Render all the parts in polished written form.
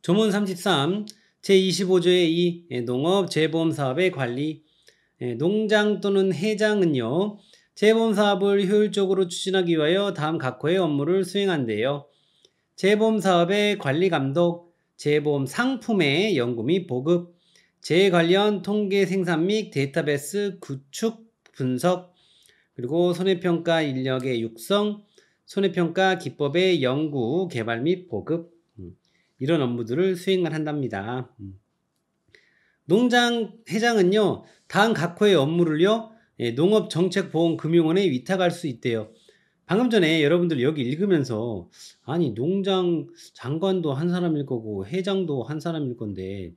조문 33 제25조의 2 농업 재보험 사업의 관리. 농장 또는 회장은요, 재보험 사업을 효율적으로 추진하기 위하여 다음 각호의 업무를 수행한대요. 재보험 사업의 관리 감독, 재보험 상품의 연구 및 보급, 재해 관련 통계 생산 및 데이터베이스 구축 분석, 그리고 손해평가 인력의 육성, 손해평가 기법의 연구 개발 및 보급, 이런 업무들을 수행을 한답니다. 농장 회장은요, 다음 각호의 업무를요, 농업정책보험금융원에 위탁할 수 있대요. 방금 전에 여러분들 여기 읽으면서 아니 농장 장관도 한 사람일 거고 회장도 한 사람일 건데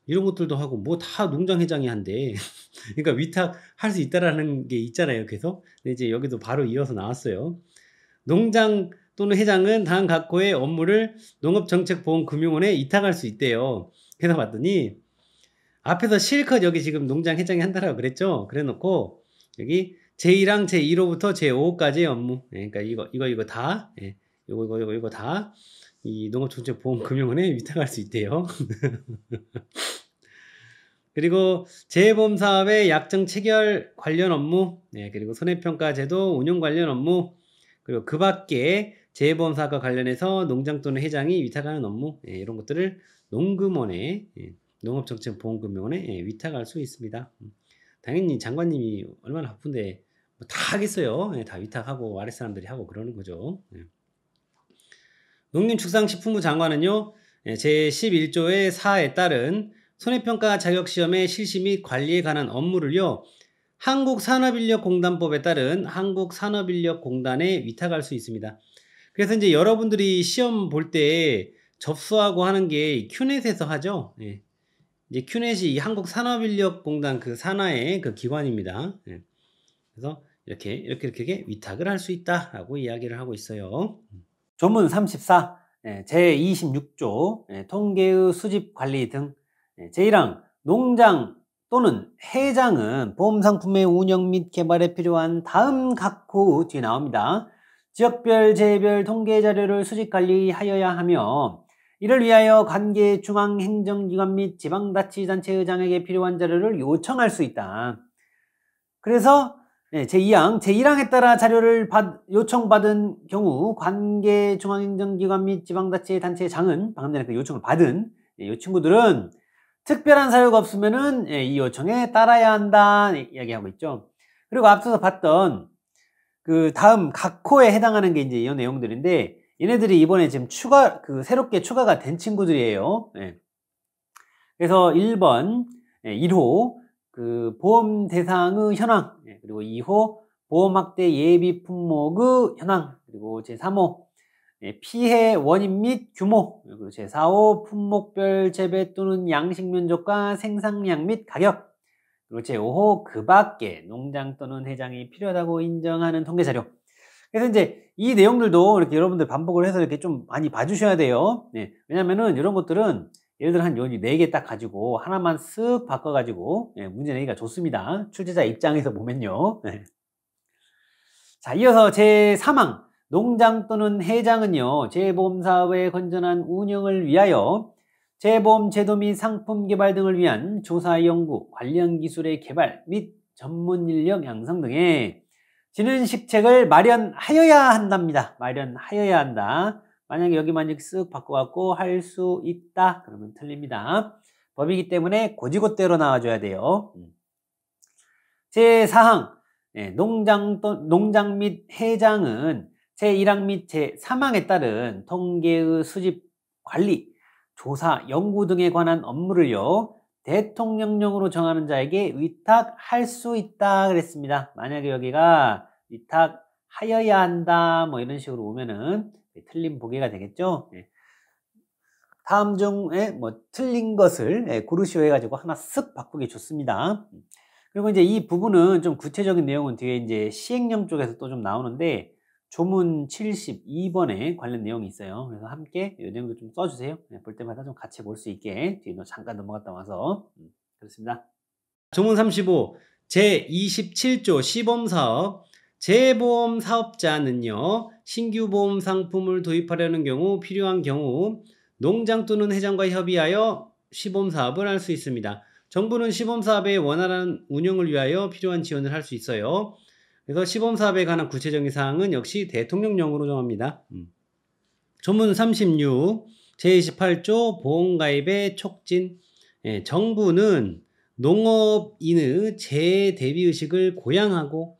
이런 것들도 하고 뭐 다 농장 회장이 한대. 그러니까 위탁할 수 있다라는 게 있잖아요. 그래서 근데 이제 여기도 바로 이어서 나왔어요. 농장 또는 회장은 다음 각호의 업무를 농업정책보험금융원에 위탁할 수 있대요. 그래서 봤더니 앞에서 실컷 여기 지금 농장 회장이 한다라고 그랬죠. 그래 놓고 여기 제1항 제1호부터 제5호까지의 업무. 그러니까 이거 다, 이거 다 이 농업정책보험금융원에 위탁할 수 있대요. 그리고 재보험 사업의 약정 체결 관련 업무, 그리고 손해평가 제도 운용 관련 업무, 그리고 그 밖에 재보험 사업과 관련해서 농장 또는 회장이 위탁하는 업무, 이런 것들을 농금원에, 농업정책보험금융원에 위탁할 수 있습니다. 당연히 장관님이 얼마나 바쁜데 뭐다 하겠어요. 다 위탁하고 아랫 사람들이 하고 그러는 거죠. 농림축산식품부 장관은요, 제11조의 4에 따른 손해평가 자격시험의 실시 및 관리에 관한 업무를요, 한국산업인력공단법에 따른 한국산업인력공단에 위탁할 수 있습니다. 그래서 이제 여러분들이 시험 볼 때 접수하고 하는 게 큐넷에서 하죠. 이제 큐넷이 한국산업인력공단 그 산하의 그 기관입니다. 그래서 이렇게 위탁을 할 수 있다라고 이야기를 하고 있어요. 조문 34 제26조 통계의 수집 관리 등. 제1항 농장 또는 회장은 보험상품의 운영 및 개발에 필요한 다음 각호 뒤에 나옵니다. 지역별 재해별 통계 자료를 수집 관리하여야 하며 이를 위하여 관계 중앙행정기관 및 지방자치단체의장에게 필요한 자료를 요청할 수 있다. 그래서 제2항, 제1항에 따라 자료를 요청받은 경우 관계 중앙행정기관 및 지방자치단체장은 방금 전에 그 요청을 받은 이 친구들은 특별한 사유가 없으면은 이 요청에 따라야 한다 이야기하고 있죠. 그리고 앞서서 봤던 그 다음 각호에 해당하는 게 이제 이 내용들인데 얘네들이 이번에 지금 새롭게 추가가 된 친구들이에요. 그래서 1번 1호 그 보험 대상의 현황, 그리고 2호 보험 확대 예비 품목의 현황, 그리고 제3호 피해 원인 및 규모, 그리고 제4호 품목별 재배 또는 양식 면적과 생산량 및 가격, 그리고 제5호 그 밖에 농장 또는 회장이 필요하다고 인정하는 통계 자료. 그래서 이제 이 내용들도 이렇게 여러분들 반복을 해서 이렇게 좀 많이 봐주셔야 돼요. 왜냐면은 이런 것들은 예를 들어 한 요니 4개 딱 가지고 하나만 쓱 바꿔가지고 문제 내기가 좋습니다. 출제자 입장에서 보면요. 자, 이어서 제3항 농장 또는 회장은요, 재보험 사업의 건전한 운영을 위하여 재보험 제도 및 상품 개발 등을 위한 조사 연구, 관련 기술의 개발 및 전문 인력 양성 등의 진흥식책을 마련하여야 한답니다. 마련하여야 한다. 만약에 여기만 이렇게 쓱 바꿔갖고 할 수 있다 그러면 틀립니다. 법이기 때문에 고지고대로 나와줘야 돼요. 제4항 농장 및 회장은 제1항 및 제3항에 따른 통계의 수집, 관리, 조사, 연구 등에 관한 업무를요 대통령령으로 정하는 자에게 위탁할 수 있다 그랬습니다. 만약에 여기가 위탁하여야 한다 뭐 이런 식으로 오면은 틀린 보기가 되겠죠. 다음 중에 뭐 틀린 것을 고르시오 해가지고 하나 쓱 바꾸기 좋습니다. 그리고 이제 이 부분은 좀 구체적인 내용은 뒤에 이제 시행령 쪽에서 또 좀 나오는데 조문 72번에 관련 내용이 있어요. 그래서 함께 이 내용도 좀 써주세요. 볼 때마다 좀 같이 볼 수 있게 뒤에 잠깐 넘어갔다 와서 그렇습니다. 조문 35 제27조 시범사업 재보험 사업자는요 신규 보험 상품을 도입하려는 경우 필요한 경우 농장 또는 회장과 협의하여 시범사업을 할 수 있습니다. 정부는 시범사업의 원활한 운영을 위하여 필요한 지원을 할 수 있어요. 그래서 시범사업에 관한 구체적인 사항은 역시 대통령령으로 정합니다. 조문 36 제28조 보험가입의 촉진. 정부는 농업인의 재대비의식을 고양하고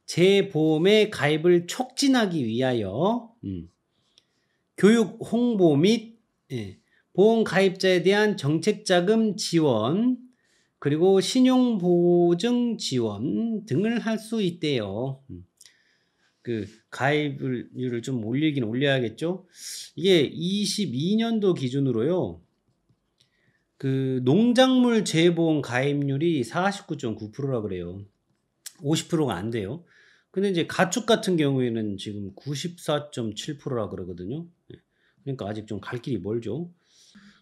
재보험의 가입을 촉진하기 위하여 교육 홍보 및 보험 가입자에 대한 정책자금 지원 그리고 신용보증 지원 등을 할 수 있대요. 그 가입률을 좀 올리긴 올려야겠죠. 이게 22년도 기준으로요. 그 농작물 재보험 가입률이 49.9%라 그래요. 50%가 안 돼요. 근데 이제 가축 같은 경우에는 지금 94.7%라 그러거든요. 그러니까 아직 좀 갈 길이 멀죠.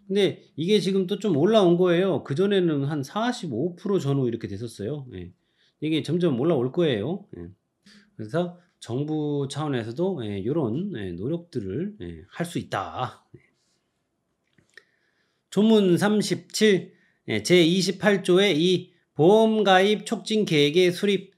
근데 이게 지금 또 좀 올라온 거예요. 그전에는 한 45% 전후 이렇게 됐었어요. 이게 점점 올라올 거예요. 그래서 정부 차원에서도 요런 노력들을 할 수 있다. 조문 37 제28조의 이 보험가입 촉진 계획의 수립.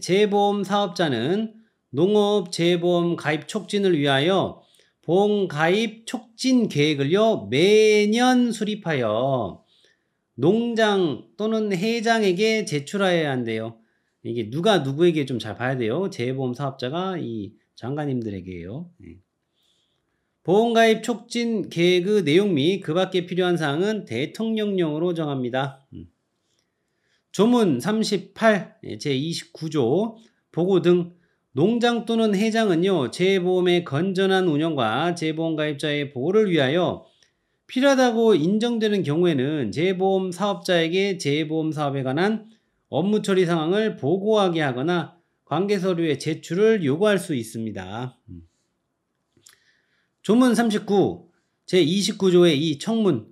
재보험 사업자는 농업 재보험 가입 촉진을 위하여 보험가입 촉진 계획을요 매년 수립하여 농장 또는 회장에게 제출하여야 한대요. 이게 누가 누구에게 좀 잘 봐야 돼요. 재보험 사업자가 이 장관님들에게요. 보험가입 촉진 계획의 내용 및 그 밖에 필요한 사항은 대통령령으로 정합니다. 조문 38 제29조 보고 등 농장 또는 회장은요 재보험의 건전한 운영과 재보험 가입자의 보호를 위하여 필요하다고 인정되는 경우에는 재보험 사업자에게 재보험 사업에 관한 업무 처리 상황을 보고하게 하거나 관계 서류의 제출을 요구할 수 있습니다. 조문 39 제29조의 이 청문.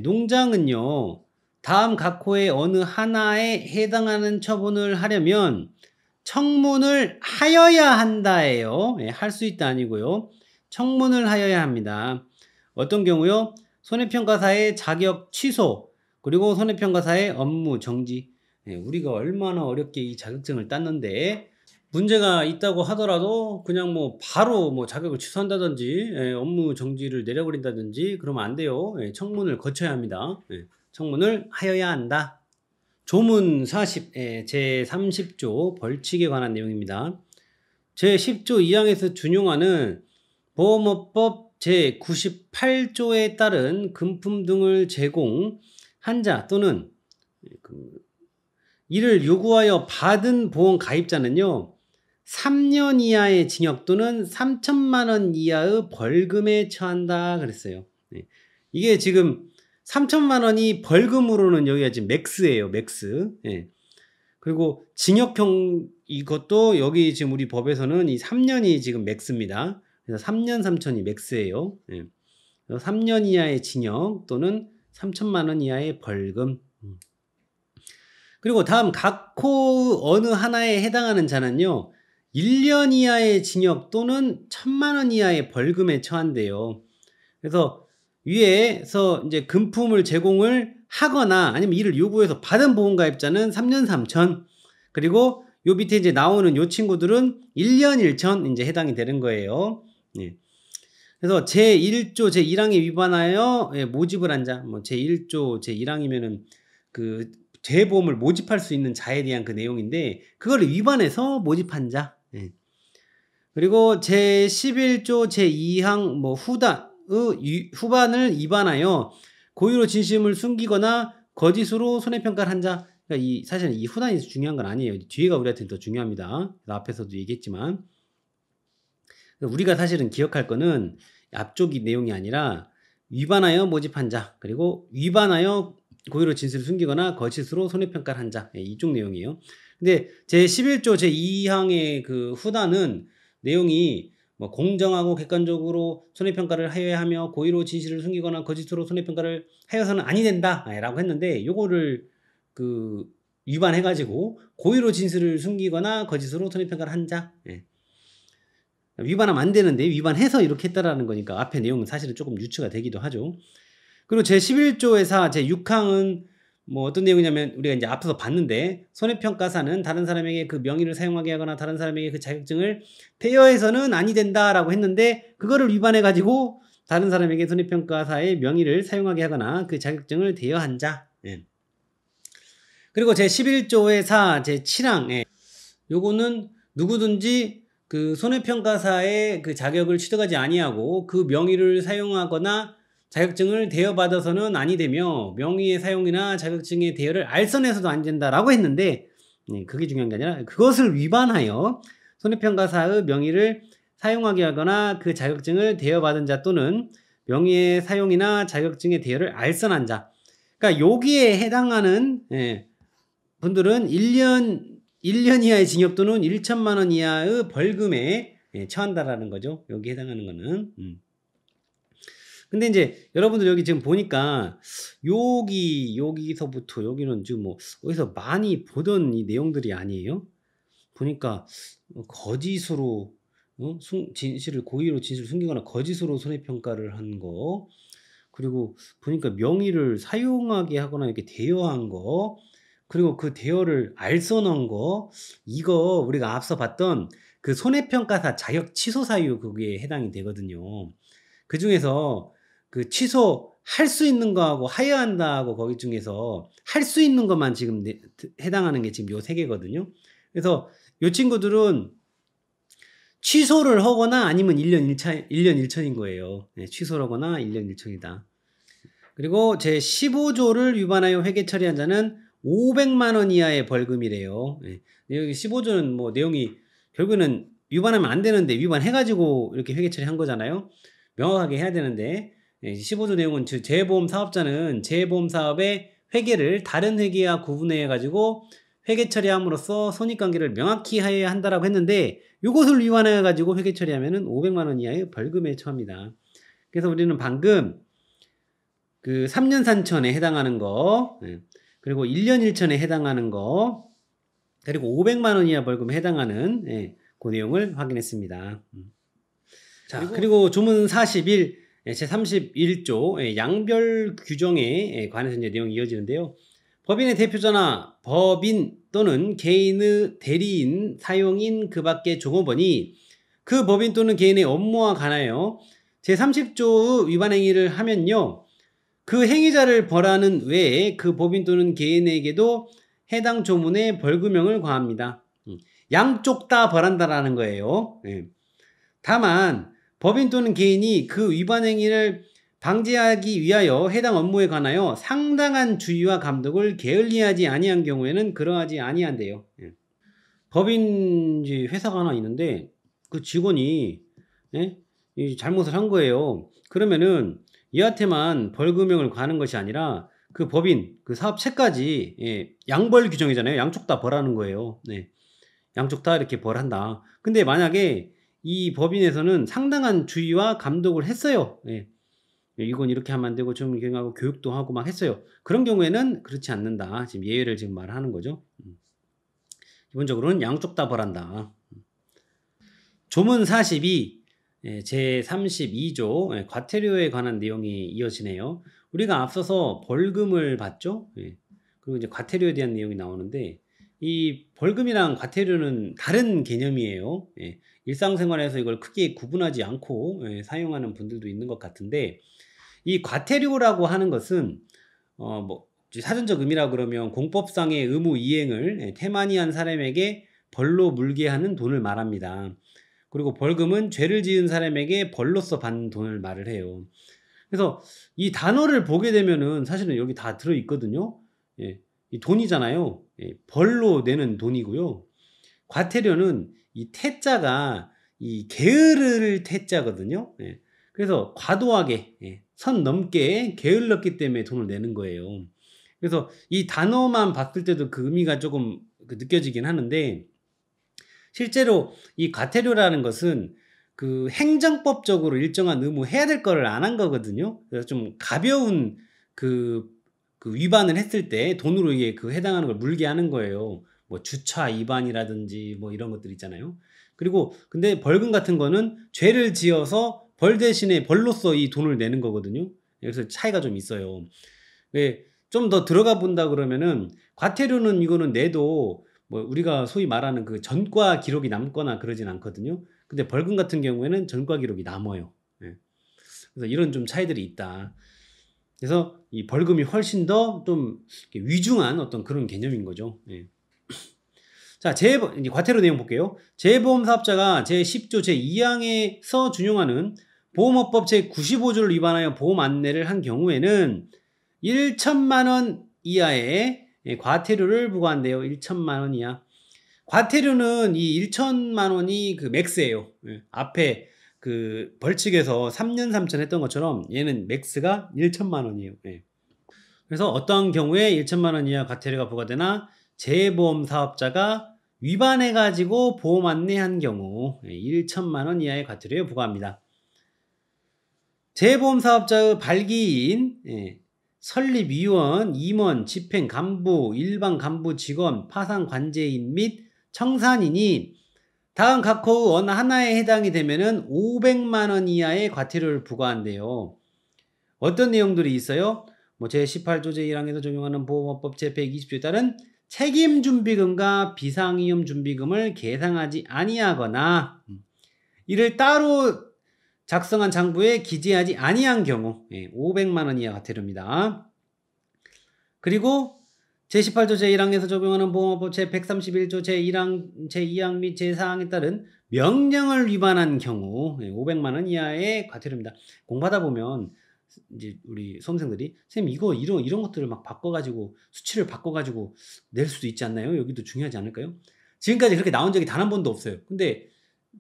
농장은요 다음 각호의 어느 하나에 해당하는 처분을 하려면 청문을 하여야 한다예요. 할 수 있다 아니고요. 청문을 하여야 합니다. 어떤 경우요? 손해평가사의 자격 취소 그리고 손해평가사의 업무 정지. 우리가 얼마나 어렵게 이 자격증을 땄는데 문제가 있다고 하더라도 그냥 뭐 바로 뭐 자격을 취소한다든지 업무 정지를 내려버린다든지 그러면 안 돼요. 청문을 거쳐야 합니다. 청문을 하여야 한다. 조문 40 제30조 벌칙에 관한 내용입니다. 제10조 2항에서 준용하는 보험업법 제98조에 따른 금품 등을 제공한 자 또는 이를 요구하여 받은 보험 가입자는요 3년 이하의 징역 또는 3천만 원 이하의 벌금에 처한다 그랬어요. 이게 지금 3천만 원이 벌금으로는 여기가 지금 맥스예요. 맥스. 그리고 징역형 이것도 여기 지금 우리 법에서는 이 3년이 지금 맥스입니다. 그래서 3년 3천이 맥스예요. 3년 이하의 징역 또는 3천만 원 이하의 벌금. 그리고 다음 각호 어느 하나에 해당하는 자는요. 1년 이하의 징역 또는 1,000만 원 이하의 벌금에 처한대요. 그래서 위에서 이제 금품을 제공을 하거나 아니면 이를 요구해서 받은 보험가입자는 3년 3천 그리고 요 밑에 이제 나오는 요 친구들은 1년 1천 이제 해당이 되는 거예요. 그래서 제1조 제1항에 위반하여 모집을 한 자, 뭐 제1조 제1항이면은 그 재보험을 모집할 수 있는 자에 대한 그 내용인데 그걸 위반해서 모집한 자. 그리고 제11조 제2항 뭐 후반을 위반하여 고의로 진심을 숨기거나 거짓으로 손해평가를 한 자. 그러니까 사실은 이 후단이 중요한 건 아니에요. 뒤에가 우리한테는 더 중요합니다. 앞에서도 얘기했지만 우리가 사실은 기억할 거는 앞쪽이 내용이 아니라 위반하여 모집한 자 그리고 위반하여 고의로 진술을 숨기거나 거짓으로 손해평가를 한 자 이쪽 내용이에요. 근데 제11조 제2항의 그 후단은 내용이 뭐 공정하고 객관적으로 손해평가를 하여야 하며 고의로 진실을 숨기거나 거짓으로 손해평가를 하여서는 아니 된다 라고 했는데 요거를 그 위반해가지고 고의로 진술을 숨기거나 거짓으로 손해평가를 한 자 위반하면 안 되는데 위반해서 이렇게 했다라는 거니까 앞에 내용은 사실은 조금 유추가 되기도 하죠. 그리고 제11조의 4, 제6항은 뭐 어떤 내용이냐면 우리가 이제 앞서서 봤는데 손해평가사는 다른 사람에게 그 명의를 사용하게 하거나 다른 사람에게 그 자격증을 대여해서는 아니 된다라고 했는데 그거를 위반해 가지고 다른 사람에게 손해평가사의 명의를 사용하게 하거나 그 자격증을 대여한 자. 예. 그리고 제11조의 4, 제7항. 예. 요거는 누구든지 그 손해평가사의 그 자격을 취득하지 아니하고 그 명의를 사용하거나 자격증을 대여받아서는 아니 되며 명의의 사용이나 자격증의 대여를 알선해서도 안 된다라고 했는데 그게 중요한 게 아니라 그것을 위반하여 손해평가사의 명의를 사용하게 하거나 그 자격증을 대여받은 자 또는 명의의 사용이나 자격증의 대여를 알선한 자. 그러니까 여기에 해당하는 분들은 1년 이하의 징역 또는 1천만 원 이하의 벌금에 처한다라는 거죠. 여기 해당하는 거는. 근데 이제 여러분들 여기 지금 보니까 여기서부터 여기는 지금 뭐 어디서 많이 보던 이 내용들이 아니에요? 보니까 거짓으로 진실을 고의로 진실을 숨기거나 거짓으로 손해평가를 한 거, 그리고 보니까 명의를 사용하게 하거나 이렇게 대여한 거, 그리고 그 대여를 알선한 거, 이거 우리가 앞서 봤던 그 손해평가사 자격 취소 사유 그게 해당이 되거든요. 그 중에서 그 취소할 수 있는 거하고 하여한다하고 거기 중에서 할 수 있는 것만 지금 해당하는 게 지금 요 세 개거든요. 그래서 요 친구들은 취소를 하거나 아니면 1년 1천인 거예요. 취소를 하거나 1년 1천이다. 그리고 제15조를 위반하여 회계 처리한 자는 500만 원 이하의 벌금이래요. 여기 15조는 뭐 내용이 결국에는 위반하면 안 되는데 위반해가지고 이렇게 회계 처리한 거잖아요. 명확하게 해야 되는데 15조 내용은 즉 재보험 사업자는 재보험 사업의 회계를 다른 회계와 구분해 가지고 회계 처리함으로써 손익관계를 명확히 해야 한다라고 했는데 이것을 위반해 가지고 회계 처리하면은 500만 원 이하의 벌금에 처합니다. 그래서 우리는 방금 그 3년 산천에 해당하는 거, 그리고 1년 1천에 해당하는 거, 그리고 500만 원 이하 벌금에 해당하는 그 내용을 확인했습니다. 자, 그리고 조문 41, 제31조 양별 규정에 관해서 이제 내용이 이어지는데요. 법인의 대표자나 법인 또는 개인의 대리인, 사용인 그 밖의 종업원이 그 법인 또는 개인의 업무와 관하여 제30조의 위반 행위를 하면요. 그 행위자를 벌하는 외에 그 법인 또는 개인에게도 해당 조문에 벌금형을 과합니다. 양쪽 다 벌한다라는 거예요. 다만 법인 또는 개인이 그 위반 행위를 방지하기 위하여 해당 업무에 관하여 상당한 주의와 감독을 게을리하지 아니한 경우에는 그러하지 아니한대요. 법인 회사가 하나 있는데 그 직원이 잘못을 한 거예요. 그러면은 얘한테만 벌금형을 과하는 것이 아니라 그 법인, 그 사업체까지 양벌 규정이잖아요. 양쪽 다 벌하는 거예요. 양쪽 다 이렇게 벌한다. 근데 만약에 이 법인에서는 상당한 주의와 감독을 했어요. 이건 이렇게 하면 안 되고 좀 경하고 교육도 하고 막 했어요. 그런 경우에는 그렇지 않는다. 지금 예외를 지금 말하는 거죠. 기본적으로는 양쪽 다 벌한다. 조문 42, 제32조 과태료에 관한 내용이 이어지네요. 우리가 앞서서 벌금을 봤죠. 그리고 이제 과태료에 대한 내용이 나오는데 이 벌금이랑 과태료는 다른 개념이에요. 일상생활에서 이걸 크게 구분하지 않고 사용하는 분들도 있는 것 같은데 이 과태료라고 하는 것은 뭐 사전적 의미라 그러면 공법상의 의무 이행을 태만히 한 사람에게 벌로 물게 하는 돈을 말합니다. 그리고 벌금은 죄를 지은 사람에게 벌로서 받는 돈을 말을 해요. 그래서 이 단어를 보게 되면은 사실은 여기 다 들어 있거든요. 이 돈이잖아요. 벌로 내는 돈이고요. 과태료는 이 태자가 이 게으를 태자거든요. 그래서 과도하게 선 넘게 게을렀기 때문에 돈을 내는 거예요. 그래서 이 단어만 봤을 때도 그 의미가 조금 느껴지긴 하는데 실제로 이 과태료라는 것은 그 행정법적으로 일정한 의무 해야 될 거를 안 한 거거든요. 그래서 좀 가벼운 그 위반을 했을 때 돈으로 이게 그 해당하는 걸 물게 하는 거예요. 뭐 주차 위반이라든지 뭐 이런 것들 있잖아요. 그리고 근데 벌금 같은 거는 죄를 지어서 벌 대신에 벌로서 이 돈을 내는 거거든요. 그래서 차이가 좀 있어요. 예. 좀 더 들어가 본다 그러면은 과태료는 이거는 내도 뭐 우리가 소위 말하는 그 전과 기록이 남거나 그러진 않거든요. 근데 벌금 같은 경우에는 전과 기록이 남아요. 예. 그래서 이런 좀 차이들이 있다. 그래서 이 벌금이 훨씬 더 좀 위중한 어떤 그런 개념인 거죠. 예. 자, 이제 과태료 내용 볼게요. 재보험 사업자가 제10조 제2항에서 준용하는 보험업법 제95조를 위반하여 보험 안내를 한 경우에는 1천만 원 이하의 과태료를 부과한대요. 1천만 원 이하. 과태료는 이 1천만 원이 그 맥스예요. 예. 앞에 그 벌칙에서 3년 3천 했던 것처럼 얘는 맥스가 1천만 원이에요. 예. 그래서 어떤 경우에 1천만 원 이하 과태료가 부과되나 재보험 사업자가 위반해 가지고 보험 안내한 경우 1천만 원 이하의 과태료에 부과합니다. 재보험 사업자의 발기인, 설립위원, 임원, 집행 간부, 일반 간부 직원, 파산 관제인 및 청산인이 다음 각호 어느 하나에 해당이 되면은 500만 원 이하의 과태료를 부과한대요. 어떤 내용들이 있어요? 뭐 제18조 제1항에서 적용하는 보험업법 제120조에 따른 책임준비금과 비상위험준비금을 계상하지 아니하거나 이를 따로 작성한 장부에 기재하지 아니한 경우 500만 원 이하 과태료입니다. 그리고 제18조 제1항에서 적용하는 보험업법 제131조 제1항, 제2항 및 제4항에 따른 명령을 위반한 경우 500만 원 이하의 과태료입니다. 공부하다 보면 이제 우리 수험생들이 선생님 이거 이런 것들을 막 바꿔가지고 수치를 바꿔가지고 낼 수도 있지 않나요? 여기도 중요하지 않을까요? 지금까지 그렇게 나온 적이 단 한 번도 없어요. 근데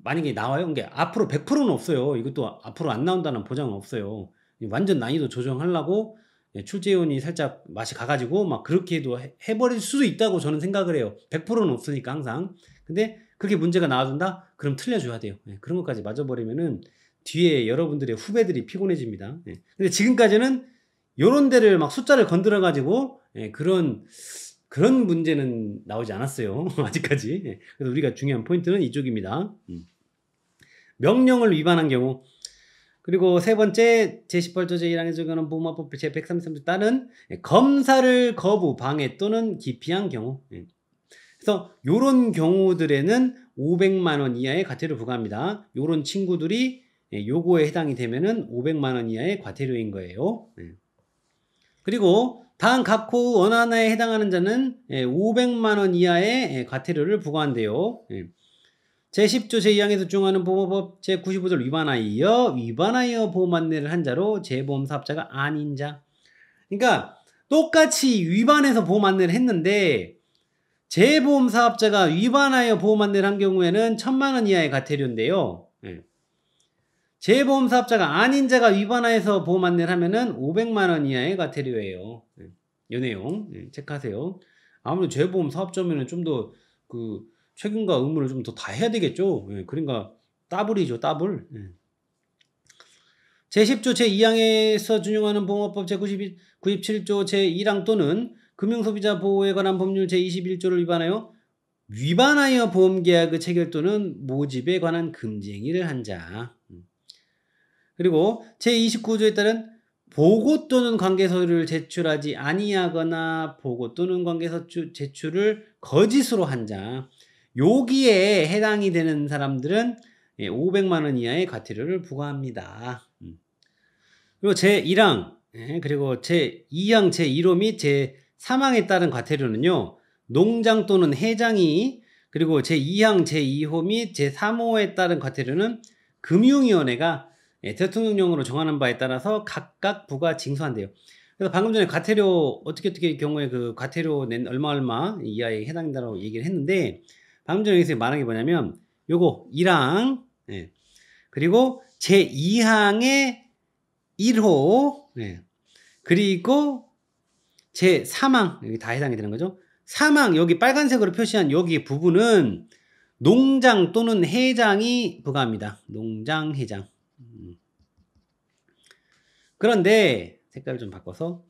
만약에 나와요? 이게 앞으로 100%는 없어요. 이것도 앞으로 안 나온다는 보장은 없어요. 완전 난이도 조정하려고 출제위원이 살짝 맛이 가가지고 막 그렇게도 해버릴 수도 있다고 저는 생각을 해요. 100%는 없으니까 항상. 근데 그렇게 문제가 나와준다? 그럼 틀려줘야 돼요. 그런 것까지 맞아버리면은 뒤에 여러분들의 후배들이 피곤해집니다. 근데 지금까지는 요런 데를 막 숫자를 건드려 가지고 그런 문제는 나오지 않았어요. 아직까지. 그래서 우리가 중요한 포인트는 이쪽입니다. 명령을 위반한 경우. 그리고 세 번째 제18조 제1항에서 적용하는 보험업법 제133조에 따른 검사를 거부, 방해 또는 기피한 경우. 그래서 요런 경우들에는 500만 원 이하의 과태료 부과합니다. 요런 친구들이 요거에 해당이 되면은 500만 원 이하의 과태료인 거예요. 그리고 다음 각호 어느 하나에 해당하는 자는 500만 원 이하의 과태료를 부과한대요. 제10조 제2항에서 적용하는 보험법 제95조를 위반하여 보험 안내를 한 자로 재보험 사업자가 아닌 자. 그러니까 똑같이 위반해서 보험 안내를 했는데 재보험 사업자가 위반하여 보험 안내를 한 경우에는 1,000만 원 이하의 과태료인데요. 재보험 사업자가 아닌 자가 위반하여서 보험 안내를 하면은 500만 원 이하의 과태료예요. 이 내용 체크하세요. 아무래도 재보험 사업자면은 좀 더 그 책임과 의무를 좀 더 다 해야 되겠죠. 그러니까 더블이죠, 더블. 제10조 제2항에서 준용하는 보험업법 제97조 제1항 또는 금융소비자 보호에 관한 법률 제21조를 위반하여 보험계약의 체결 또는 모집에 관한 금지 행위를 한 자. 그리고 제29조에 따른 보고 또는 관계서류를 제출하지 아니하거나 보고 또는 관계서 제출을 거짓으로 한 자. 여기에 해당이 되는 사람들은 500만 원 이하의 과태료를 부과합니다. 그리고 제1항, 그리고 제2항, 제1호 및 제3항에 따른 과태료는요. 농장 또는 해장이 그리고 제2항, 제2호 및 제3호에 따른 과태료는 금융위원회가 대통령령으로 정하는 바에 따라서 각각 부과 징수한대요. 그래서 방금 전에 과태료 어떻게 경우에 그 과태료 낸 얼마 이하에 해당된다고 얘기를 했는데 방금 전에 여기서 말한 게 뭐냐면 요거 1항 그리고 제2항의 1호 그리고 제3항 여기 다 해당이 되는 거죠. 3항 여기 빨간색으로 표시한 여기 부분은 농장 또는 해장이 부과합니다. 농장, 해장. 그런데 색깔을 좀 바꿔서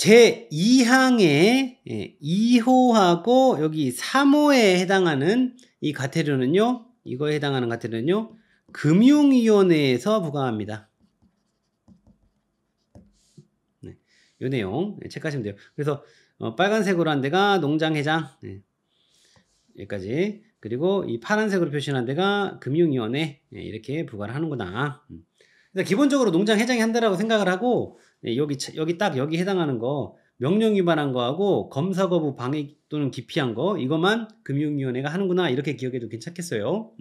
제2항의 2호하고 여기 3호에 해당하는 이 과태료는요. 이거에 해당하는 과태료는요. 금융위원회에서 부과합니다. 네, 이 내용 체크하시면 돼요. 그래서 빨간색으로 한 데가 농장회장 여기까지, 그리고 이 파란색으로 표시한 데가 금융위원회 이렇게 부과를 하는구나. 그래서 기본적으로 농장회장이 한다라고 생각을 하고 여기 딱 여기 해당하는 거 명령 위반한 거하고 검사 거부 방해 또는 기피한 거 이것만 금융위원회가 하는구나 이렇게 기억해도 괜찮겠어요.